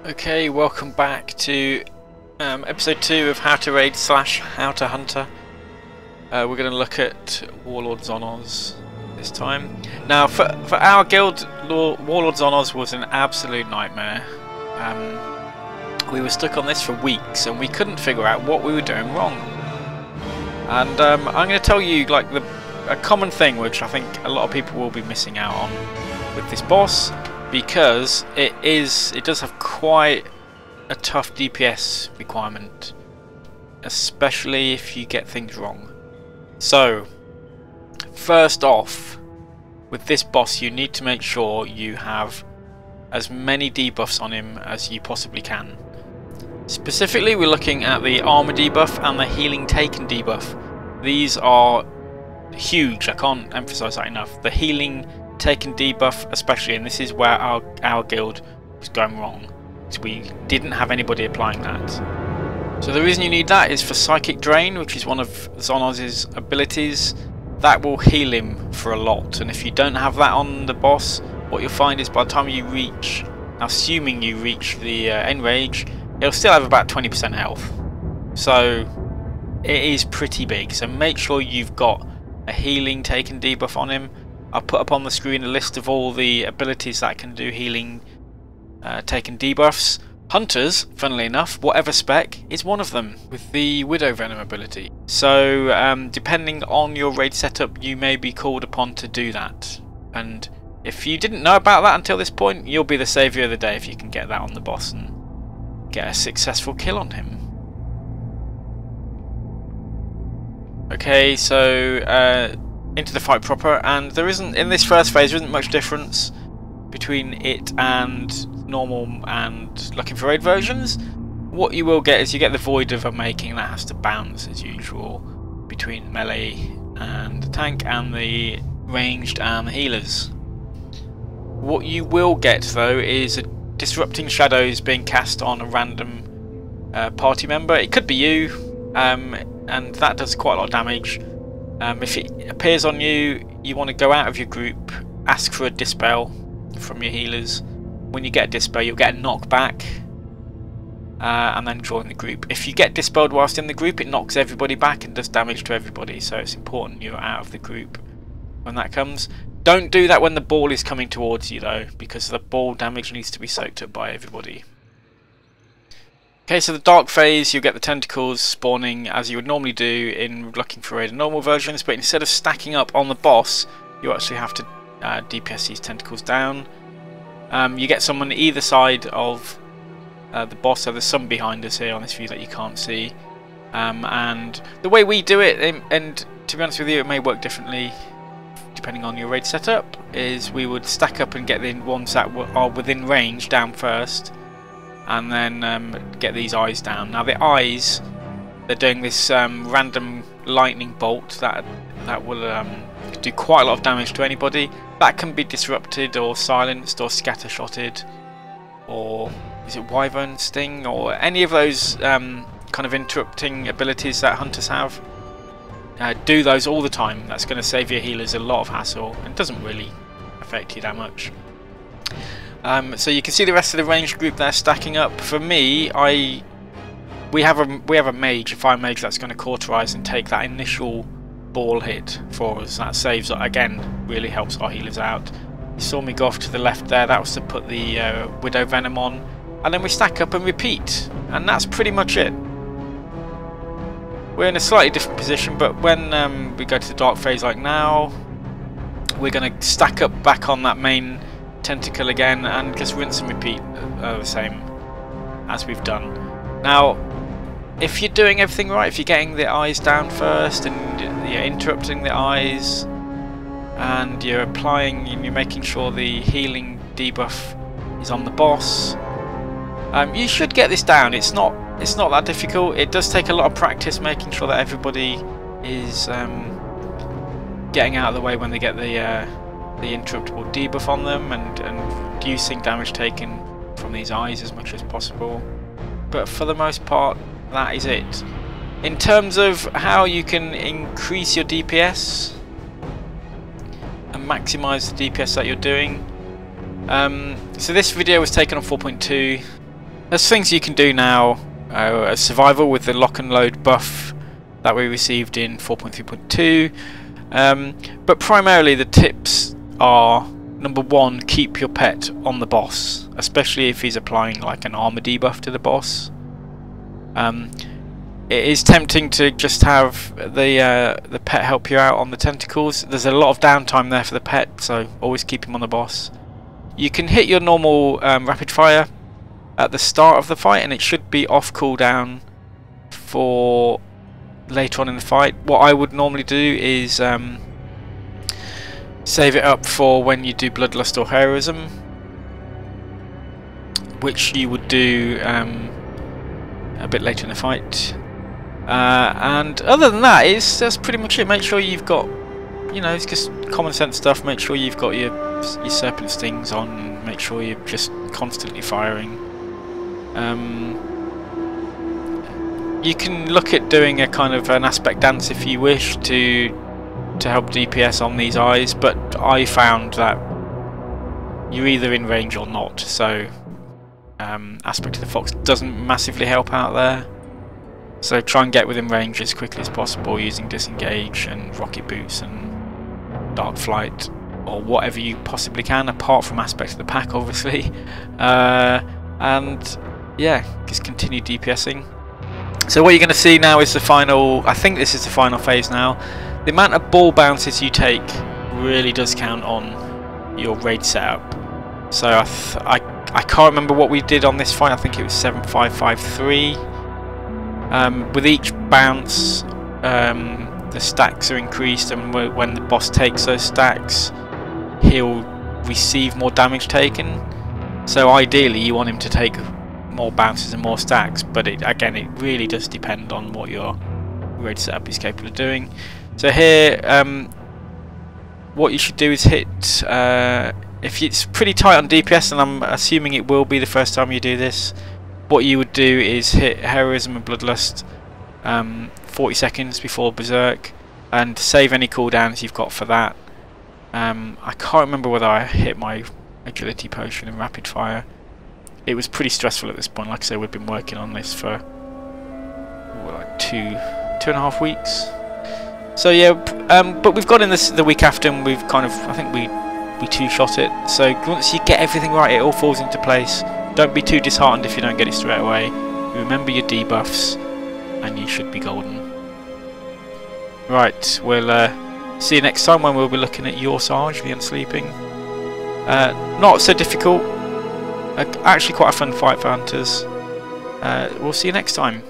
Okay, welcome back to episode 2 of How to Raid / How to Hunter. We're going to look at Warlord Zon'ozz this time. Now, for our guild, Warlord Zon'ozz was an absolute nightmare. We were stuck on this for weeks and we couldn't figure out what we were doing wrong. And I'm going to tell you like a common thing which I think a lot of people will be missing out on with this boss, because it does have quite a tough DPS requirement, especially if you get things wrong. So first off, with this boss you need to make sure you have as many debuffs on him as you possibly can. Specifically we're looking at the armor debuff and the healing taken debuff. These are huge, I can't emphasize that enough. The healing taken debuff especially, and this is where our guild was going wrong, because we didn't have anybody applying that. So the reason you need that is for Psychic Drain, which is one of Zon'ozz's abilities. That will heal him for a lot, and if you don't have that on the boss, what you'll find is by the time you reach, assuming you reach the end range, it'll still have about 20% health. So it is pretty big, so make sure you've got a healing taken debuff on him. I'll put up on the screen a list of all the abilities that can do healing taken debuffs. Hunters, funnily enough, whatever spec, is one of them with the Widow Venom ability. So depending on your raid setup you may be called upon to do that. And if you didn't know about that until this point, you'll be the saviour of the day if you can get that on the boss and get a successful kill on him. Okay, so into the fight proper, and there isn't, in this first phase, there isn't much difference between it and normal and looking for raid versions. What you will get is you get the void of a making that has to bounce as usual between melee and the tank and the ranged and the healers. What you will get though is a disrupting shadows being cast on a random party member. It could be you, and that does quite a lot of damage. If it appears on you, you want to go out of your group, ask for a dispel from your healers. When you get a dispel, you'll get a knockback, and then join the group. If you get dispelled whilst in the group, it knocks everybody back and does damage to everybody, so it's important you're out of the group when that comes. Don't do that when the ball is coming towards you though, because the ball damage needs to be soaked up by everybody. Okay, so the dark phase, you'll get the tentacles spawning as you would normally do in looking for raid and normal versions, but instead of stacking up on the boss, you actually have to DPS these tentacles down. You get some on either side of the boss, so there's some behind us here on this view that you can't see. And the way we do it, and to be honest with you, it may work differently depending on your raid setup, is we would stack up and get the ones that are within range down first, and then get these eyes down. Now the eyes, they're doing this random lightning bolt that will do quite a lot of damage to anybody. That can be disrupted or silenced or scattershotted, or is it Wyvern Sting, or any of those kind of interrupting abilities that hunters have. Do those all the time. That's going to save your healers a lot of hassle and doesn't really affect you that much. So you can see the rest of the ranged group there stacking up. For me, we have a mage, a fire mage, that's going to cauterize and take that initial ball hit for us. That saves, again, really helps our healers out. You saw me go off to the left there. That was to put the Widow Venom on, and then we stack up and repeat, and that's pretty much it. We're in a slightly different position, but when we go to the dark phase like now, we're going to stack up back on that main tentacle again and just rinse and repeat the same as we've done. Now if you're doing everything right, if you're getting the eyes down first and you're interrupting the eyes and you're applying and you're making sure the healing debuff is on the boss, you should get this down. It's not that difficult. It does take a lot of practice making sure that everybody is getting out of the way when they get the interruptible debuff on them, and reducing damage taken from these eyes as much as possible. But for the most part, that is it. In terms of how you can increase your DPS and maximize the DPS that you're doing, so this video was taken on 4.2. There's things you can do now. Survival with the lock and load buff that we received in 4.3.2. But primarily the tips are: number 1, keep your pet on the boss, especially if he's applying like an armor debuff to the boss. It is tempting to just have the pet help you out on the tentacles. There's a lot of downtime there for the pet, so always keep him on the boss. You can hit your normal rapid fire at the start of the fight, and it should be off cooldown for later on in the fight. What I would normally do is save it up for when you do Bloodlust or Heroism, which you would do a bit later in the fight. And other than that, that's pretty much it. Make sure you've got, you know, it's just common sense stuff. Make sure you've got your serpent stings on. Make sure you're just constantly firing. You can look at doing a kind of an aspect dance if you wish to help DPS on these eyes, but I found that you're either in range or not, so aspect of the fox doesn't massively help out there. So try and get within range as quickly as possible using disengage and rocket boots and dark flight, or whatever you possibly can, apart from aspect of the pack, obviously. And yeah, just continue DPSing. So what you're going to see now is the final, I think this is the final phase now. The amount of ball bounces you take really does count on your raid setup. So I can't remember what we did on this fight. I think it was 7553. With each bounce, the stacks are increased, and when the boss takes those stacks, he'll receive more damage taken. So ideally you want him to take more bounces and more stacks, but again, it really does depend on what your raid setup is capable of doing. So here, what you should do is hit, if it's pretty tight on DPS, and I'm assuming it will be the first time you do this, what you would do is hit Heroism and Bloodlust 40 seconds before Berserk, and save any cooldowns you've got for that. I can't remember whether I hit my agility potion and rapid fire. It was pretty stressful at this point. Like I say, we've been working on this for like two and a half weeks. So yeah, but we've got in this the week after, and we've kind of, I think we two-shot it. So once you get everything right, it all falls into place. Don't be too disheartened if you don't get it straight away. Remember your debuffs, and you should be golden. Right, we'll see you next time when we'll be looking at your Sarge, the Unsleeping. Not so difficult. Actually quite a fun fight for hunters. We'll see you next time.